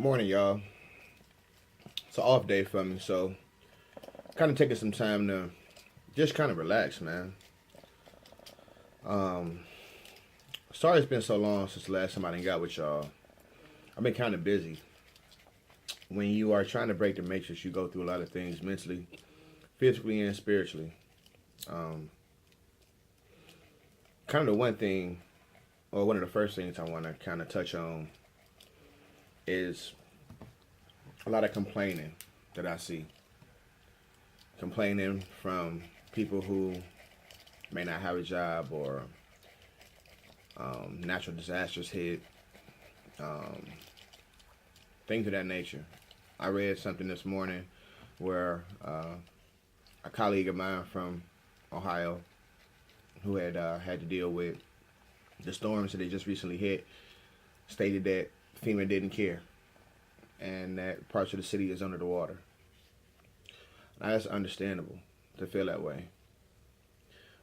Morning, y'all. It's an off day for me, so kind of taking some time to just kind of relax, man. Um, Sorry it's been so long since the last time I done got with y'all. I've been kind of busy. When you are trying to break the matrix, you go through a lot of things mentally, physically, and spiritually. Um, Kind of the one thing, or one of the first things I want to kind of touch on is a lot of complaining that I see. Complaining from people who may not have a job or natural disasters hit, um, things of that nature. I read something this morning where a colleague of mine from Ohio who had to deal with the storms that they just recently hit stated that FEMA didn't care and that parts of the city is under the water. Now that's understandable to feel that way.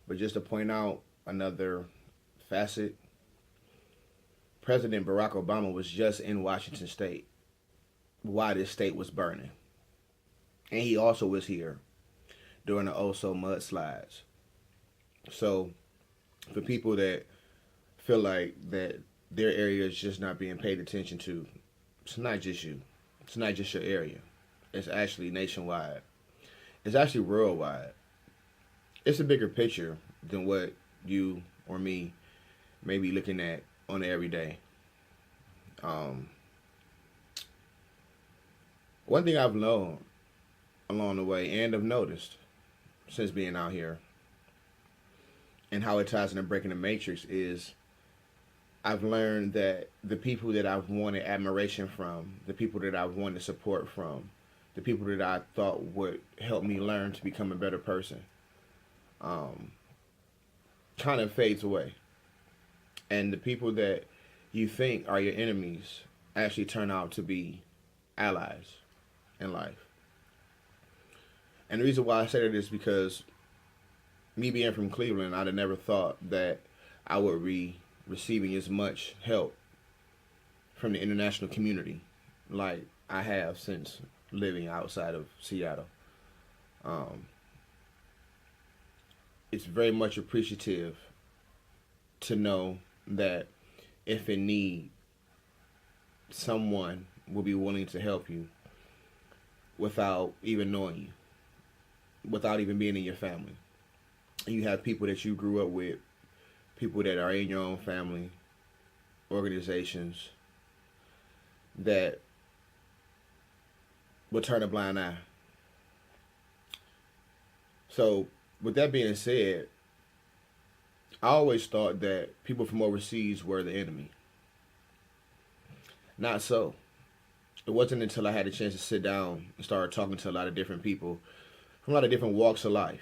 But just to point out another facet, President Barack Obama was just in Washington State while this state was burning. And he also was here during the Oso mudslides. So for people that feel like that their area is just not being paid attention to, it's not just you. It's not just your area. It's actually nationwide. It's actually worldwide. It's a bigger picture than what you or me may be looking at on the everyday. One thing I've known along the way and have noticed since being out here and how it ties into breaking the matrix is I've learned that the people that I've wanted admiration from, the people that I've wanted support from, the people that I thought would help me learn to become a better person, kind of fades away. And the people that you think are your enemies actually turn out to be allies in life. And the reason why I say that is because me being from Cleveland, I'd have never thought that I would be receiving as much help from the international community like I have since living outside of Seattle. Um, it's very much appreciative to know that if in need, someone will be willing to help you without even knowing you, without even being in your family. You have people that you grew up with, people that are in your own family, organizations that will turn a blind eye. So, with that being said, I always thought that people from overseas were the enemy. Not so. It wasn't until I had a chance to sit down and start talking to a lot of different people from a lot of different walks of life.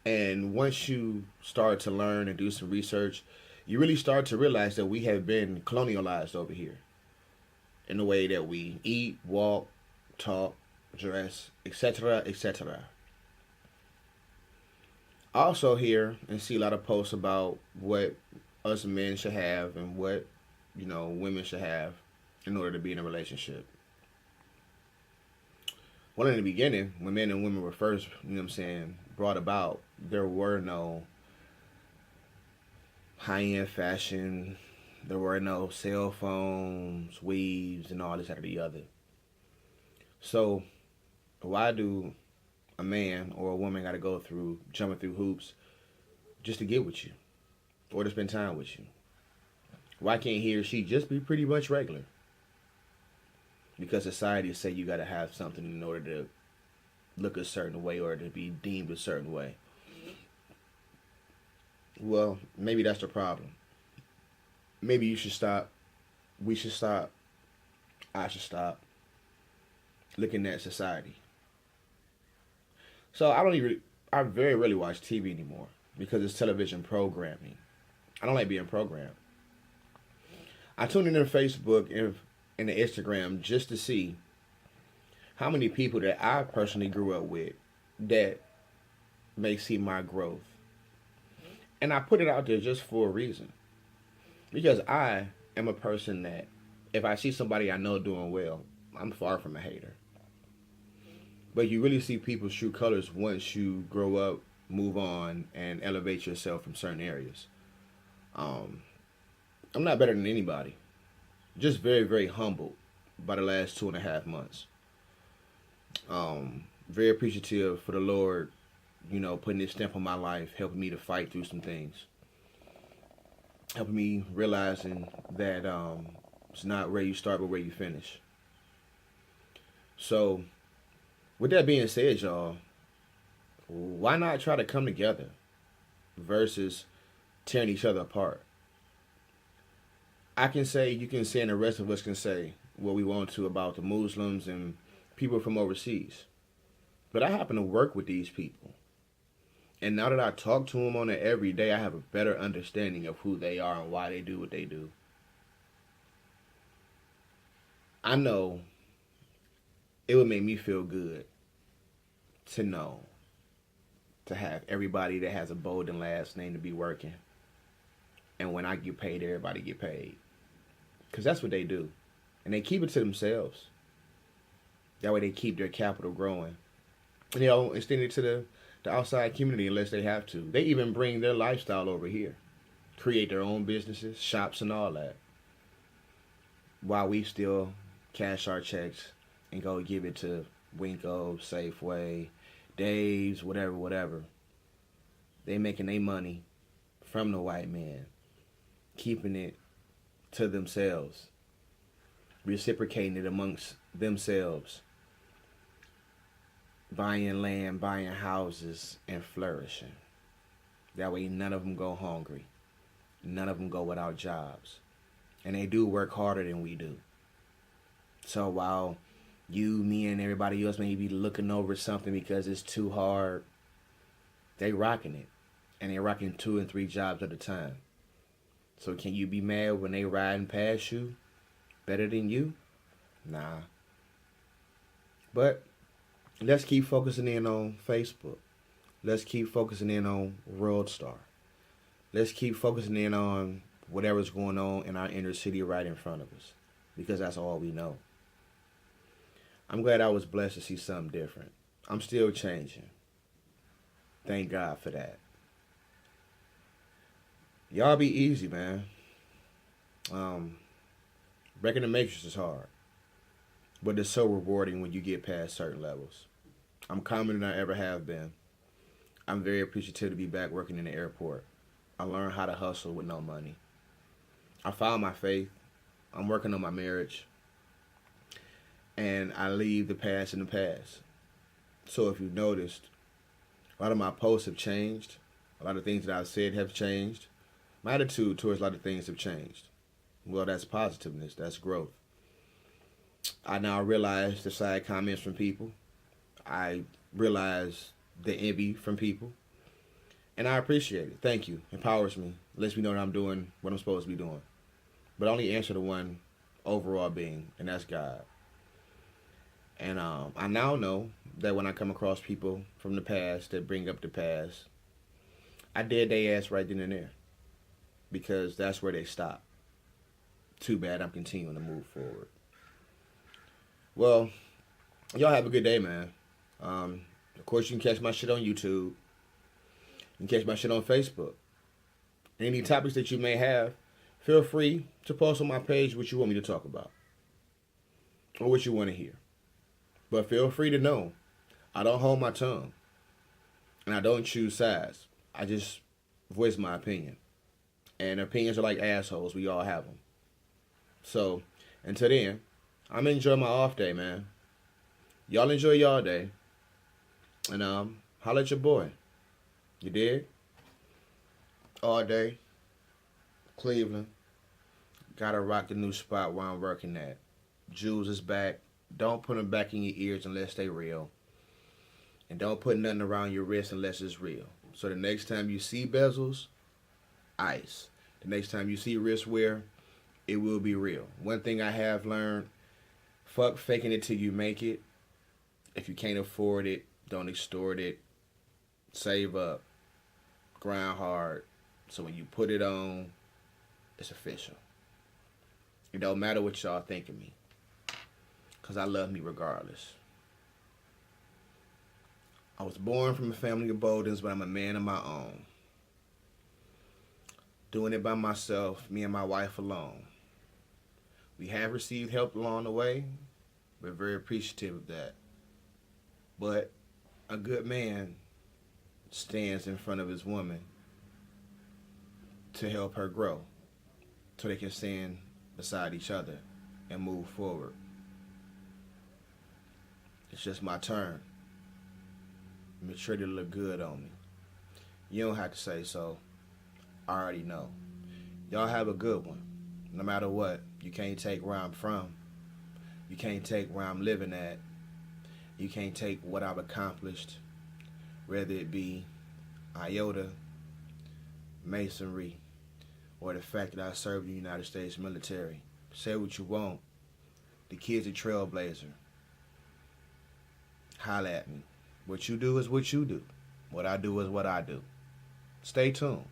And once you start to learn and do some research, you really start to realize that we have been colonialized over here in the way that we eat, walk, talk, dress, etc., etc. I also hear and see a lot of posts about what us men should have and what, women should have in order to be in a relationship. Well, in the beginning, when men and women were first, brought about, there were no high-end fashion, there were no cell phones, weaves, and all this out of the other. So, why do a man or a woman got to go through jumping through hoops just to get with you or to spend time with you? Why can't he or she just be pretty much regular? Because society say you got to have something in order to look a certain way or to be deemed a certain way. Well, maybe that's the problem. Maybe you should stop. We should stop. I should stop looking at society. So I very rarely watch TV anymore because it's television programming. I don't like being programmed. I tune into Facebook and the Instagram just to see how many people that I personally grew up with that may see my growth. And I put it out there just for a reason. Because I am a person that If I see somebody I know doing well, I'm far from a hater. But you really see people's true colors once you grow up, move on, and elevate yourself from certain areas. Um, I'm not better than anybody. Just very, very humbled by the last 2.5 months. Very appreciative for the Lord, putting His stamp on my life, helping me to fight through some things, helping me realizing that it's not where you start but where you finish. So, with that being said, y'all, why not try to come together versus tearing each other apart? I can say, you can say, and the rest of us can say what we want to about the Muslims and people from overseas. But I happen to work with these people. And now that I talk to them on it every day, I have a better understanding of who they are and why they do what they do. I know it would make me feel good to know, to have everybody that has a Bolden last name to be working. And when I get paid, everybody get paid. Because that's what they do. And they keep it to themselves. That way they keep their capital growing. And they don't extend it to the outside community unless they have to. They even bring their lifestyle over here. Create their own businesses, shops, and all that. While we still cash our checks and go give it to Winko, Safeway, Dave's, whatever. They making their money from the white man, keeping it to themselves, reciprocating it amongst themselves, buying land, buying houses, and flourishing. That way none of them go hungry. None of them go without jobs. And they do work harder than we do. So while you, me, and everybody else may be looking over something because it's too hard, they rocking it. And they rocking 2 and 3 jobs at a time. So can you be mad when they riding past you better than you? Nah. But let's keep focusing in on Facebook. Let's keep focusing in on World Star. Let's keep focusing in on whatever's going on in our inner city right in front of us. Because that's all we know. I'm glad I was blessed to see something different. I'm still changing. Thank God for that. Y'all be easy, man. Breaking the matrix is hard. But it's so rewarding when you get past certain levels. I'm calmer than I ever have been. I'm very appreciative to be back working in the airport. I learned how to hustle with no money. I found my faith. I'm working on my marriage. And I leave the past in the past. So if you've noticed, a lot of my posts have changed. A lot of things that I've said have changed. My attitude towards a lot of things have changed. Well, that's positiveness. That's growth. I now realize the side comments from people. I realize the envy from people. And I appreciate it. Thank you. Empowers me. Lets me know that I'm doing what I'm supposed to be doing. But I only answer to one overall being, and that's God. And I now know that when I come across people from the past that bring up the past, I dead their ass right then and there. Because that's where they stop. Too bad I'm continuing to move forward. Well, y'all have a good day, man. Of course, you can catch my shit on YouTube. You can catch my shit on Facebook. Any topics that you may have, feel free to post on my page what you want me to talk about. Or what you want to hear. But feel free to know, I don't hold my tongue. And I don't choose sides. I just voice my opinion. And opinions are like assholes. We all have them. So, until then, I'm enjoying my off day, man. Y'all enjoy y'all day. And holla at your boy. You did? All day. Cleveland. Gotta rock the new spot where I'm working at. Jules is back. Don't put them back in your ears unless they real. And don't put nothing around your wrist unless it's real. So the next time you see bezels, ice. The next time you see wrist wear, it will be real. One thing I have learned, fuck faking it till you make it. If you can't afford it, don't extort it. Save up. Grind hard. So when you put it on, it's official. It don't matter what y'all think of me. Because I love me regardless. I was born from a family of Bowdens, but I'm a man of my own. Doing it by myself, me and my wife alone. We have received help along the way. We're very appreciative of that. But a good man stands in front of his woman to help her grow so they can stand beside each other and move forward. It's just my turn. Maturity look good on me. You don't have to say so. I already know. Y'all have a good one. No matter what, you can't take where I'm from. You can't take where I'm living at. You can't take what I've accomplished, whether it be iota, masonry, or the fact that I served in the United States military. Say what you want. The kid's a trailblazer. Holla at me. What you do is what you do. What I do is what I do. Stay tuned.